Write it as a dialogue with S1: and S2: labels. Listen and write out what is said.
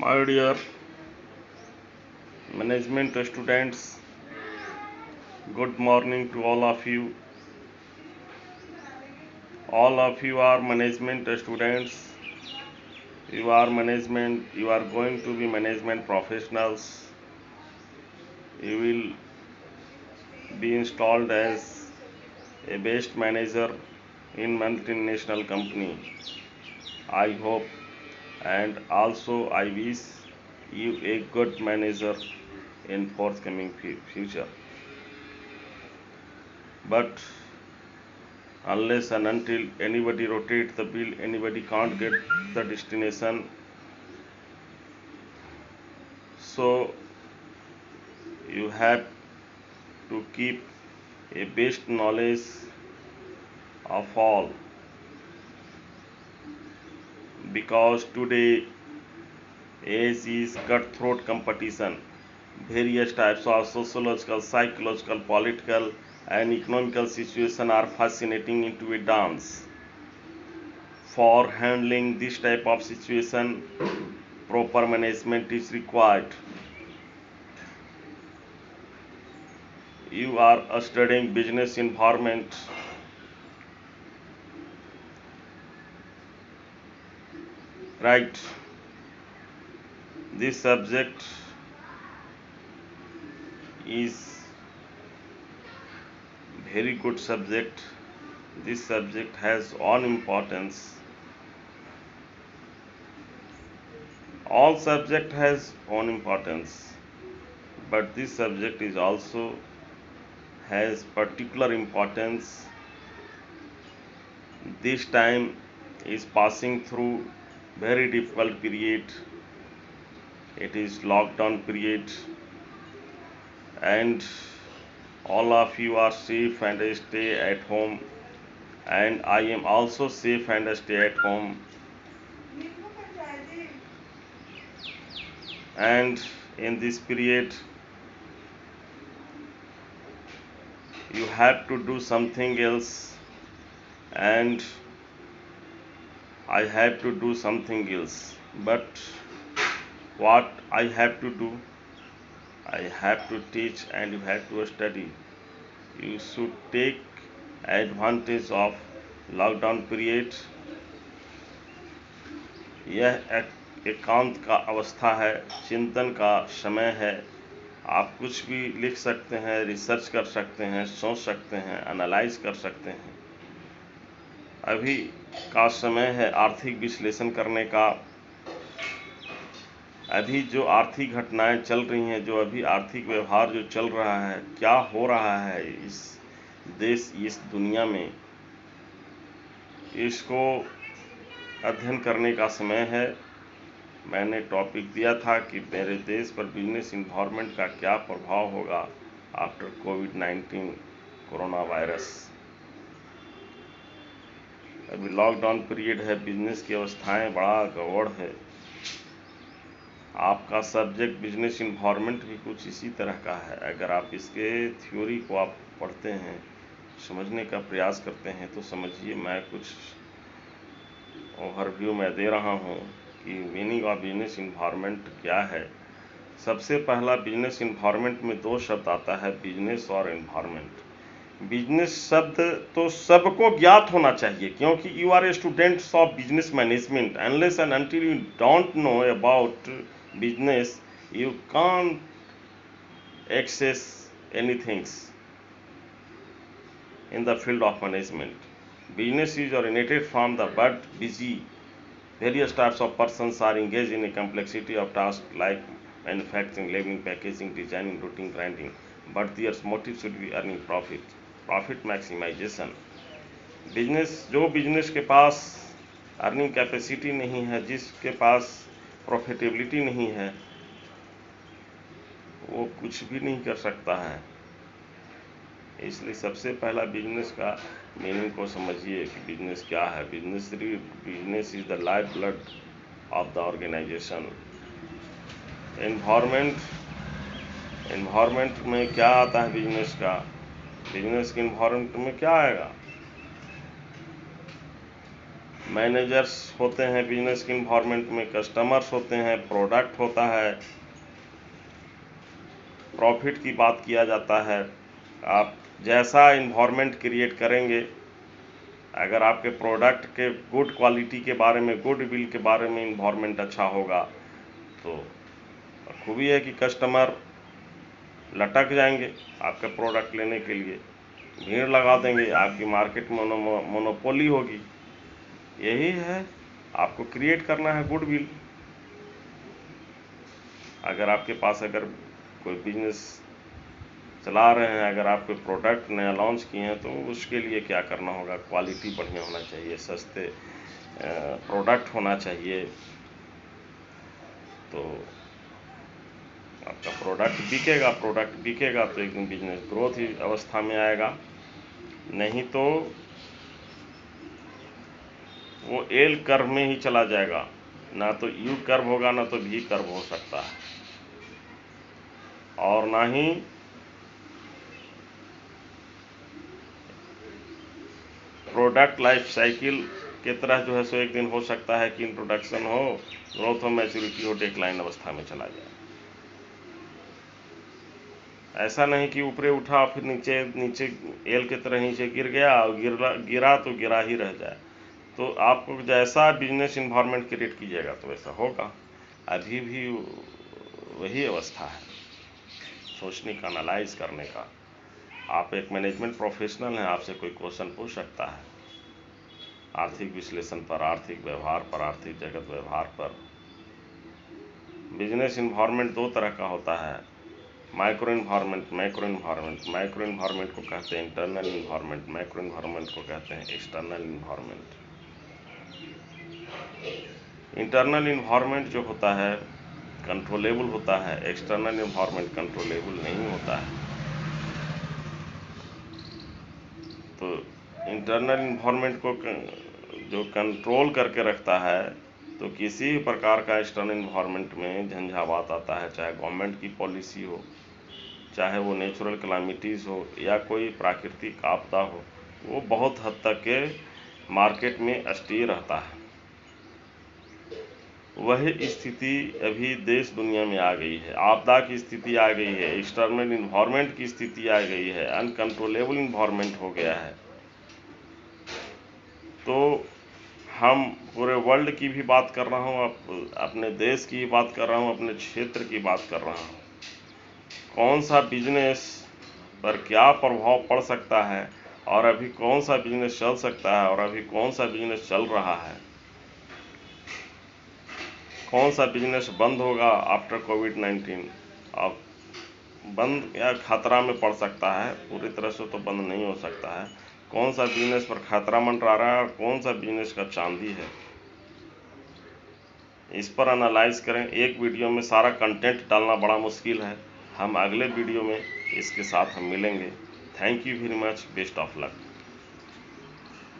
S1: My dear management students, good morning to all of you. All of you are management students. You are management, you are going to be management professionals. You will be installed as a best manager in multinational company. I hope and also I wish you a good manager in forthcoming future. But unless and until anybody rotates the wheel, anybody can't get the destination. So you have to keep a best knowledge of all, because today age is cutthroat competition. Various types of sociological, psychological, political and economical situations are fascinating into a dance. For handling this type of situation, proper management is required. You are studying business environment, right? This subject is very good subject. This subject has own importance. All subject has own importance, but this subject is also has particular importance. This time is passing through very difficult period. It is lockdown period, and all of you are safe and stay at home, and I am also safe and stay at home. And in this period you have to do something else, and I have to do something else. But what I have to do? I have to teach and you have to study. You should take advantage of lockdown period. यह एकांत का अवस्था है, चिंतन का समय है. आप कुछ भी लिख सकते हैं, रिसर्च कर सकते हैं, सोच सकते हैं, एनालाइज कर सकते हैं. अभी का समय है आर्थिक विश्लेषण करने का. अभी जो आर्थिक घटनाएं चल रही हैं, जो अभी आर्थिक व्यवहार जो चल रहा है, क्या हो रहा है इस देश, इस दुनिया में, इसको अध्ययन करने का समय है. मैंने टॉपिक दिया था कि मेरे देश पर बिजनेस इन्वायरमेंट का क्या प्रभाव होगा आफ्टर कोविड-19 कोरोना वायरस. अभी लॉकडाउन पीरियड है, बिजनेस की अवस्थाएं बड़ा गड़बड़ है. आपका सब्जेक्ट बिजनेस इन्वायरमेंट भी कुछ इसी तरह का है. अगर आप इसके थ्योरी को आप पढ़ते हैं, समझने का प्रयास करते हैं, तो समझिए मैं कुछ ओवरव्यू मैं दे रहा हूं कि मीनिंग ऑफ बिजनेस इन्वायरमेंट क्या है. सबसे पहला बिजनेस इन्वायरमेंट में दो शब्द आता है, बिजनेस और इन्वायरमेंट. बिजनेस शब्द तो सबको ज्ञात होना चाहिए, क्योंकि you are a students of business management. Unless and until you don't know about business, you can't access anything in the field of management. Business is originated from the word busy. Various types of persons are engaged in a complexity of tasks like manufacturing, labeling, packaging, designing, routing, branding, but their motive should be earning profit maximization. जो business के पास earning capacity नहीं है, जिसके पास profitability नहीं है, वो कुछ भी नहीं कर सकता है. इसलिए सबसे पहला बिजनेस का मीनिंग को समझिए कि बिजनेस क्या है. Business is the life blood of the organisation. Environment में क्या आता है बिजनेस का? बिजनेस के एनवायरमेंट में क्या आएगा? मैनेजर्स होते हैं बिजनेस के इन्वायरमेंट में, कस्टमर्स होते हैं, प्रोडक्ट होता है, प्रॉफिट की बात किया जाता है। आप जैसा इन्वायरमेंट क्रिएट करेंगे, अगर आपके प्रोडक्ट के गुड क्वालिटी के बारे में, गुड विल के बारे में इन्वायरमेंट अच्छा होगा तो खूबी है कि कस्टमर लटक जाएंगे आपके प्रोडक्ट लेने के लिए, भीड़ लगा देंगे, आपकी मार्केट में मोनोपोली होगी। यही है, आपको क्रिएट करना है गुड विल। अगर आपके पास अगर कोई बिजनेस चला रहे हैं, अगर आप कोई प्रोडक्ट नया लॉन्च किए हैं तो उसके लिए क्या करना होगा, क्वालिटी बढ़िया होना चाहिए, सस्ते प्रोडक्ट होना चाहिए, तो आपका प्रोडक्ट बिकेगा तो एक दिन बिजनेस ग्रोथ ही अवस्था में आएगा। नहीं तो वो एल कर्व में ही चला जाएगा, ना तो यू कर्व होगा ना तो भी कर्व हो सकता है, और ना ही प्रोडक्ट लाइफ साइकिल की तरह जो है सो एक दिन हो सकता है कि इंट्रोडक्शन हो, ग्रोथ हो, मैच्योरिटी हो, डिक्लाइन अवस्था में चला जाए। ऐसा नहीं कि ऊपरे उठा फिर नीचे नीचे एल की तरह नीचे गिर गया और गिरा तो गिरा ही रह जाए। तो आपको जैसा बिजनेस इन्वायरमेंट क्रिएट कीजिएगा तो वैसा होगा। अभी भी वही अवस्था है सोचने का, एनालाइज करने का। आप एक मैनेजमेंट प्रोफेशनल हैं, आपसे कोई क्वेश्चन पूछ सकता है आर्थिक विश्लेषण पर, आर्थिक व्यवहार पर, आर्थिक जगत व्यवहार पर। बिजनेस इन्वायरमेंट दो तरह का होता है, micro environment, macro environment. Micro environment को कहते हैं इंटरनल इन्वायरमेंट, मैक्रो इन्वायरमेंट को कहते हैं एक्सटर्नल इन्वायरमेंट। इंटरनल इन्वायरमेंट जो होता है कंट्रोलेबल होता है, एक्सटर्नल इन्वायरमेंट कंट्रोलेबल नहीं होता है। तो इंटरनल इन्वायरमेंट को जो कंट्रोल करके रखता है, तो किसी भी प्रकार का एक्सटर्नल इन्वायरमेंट में झंझावात आता है, चाहे गवर्नमेंट की पॉलिसी हो, चाहे वो नेचुरल कैलामिटीज़ हो या कोई प्राकृतिक आपदा हो, वो बहुत हद तक के मार्केट में स्थिर रहता है। वही स्थिति अभी देश दुनिया में आ गई है, आपदा की स्थिति आ गई है, एक्सटर्नल इन्वायरमेंट की स्थिति आ गई है, अनकंट्रोलेबल इन्वायरमेंट हो गया है। तो हम पूरे वर्ल्ड की भी बात कर रहा हूँ, अपने देश की भी बात कर रहा हूँ, अपने क्षेत्र की बात कर रहा हूँ। कौन सा बिजनेस पर क्या प्रभाव पड़ सकता है, और अभी कौन सा बिजनेस चल सकता है, और अभी कौन सा बिजनेस चल रहा है, कौन सा बिजनेस बंद होगा आफ्टर कोविड-19, अब बंद या खतरा में पड़ सकता है, पूरी तरह से तो बंद नहीं हो सकता है। कौन सा बिजनेस पर खतरा मंडरा रहा है और कौन सा बिजनेस का चांदी है, इस पर एनालाइज करें। एक वीडियो में सारा कंटेंट डालना बड़ा मुश्किल है। हम अगले वीडियो में इसके साथ हम मिलेंगे। Thank you very much, best of luck.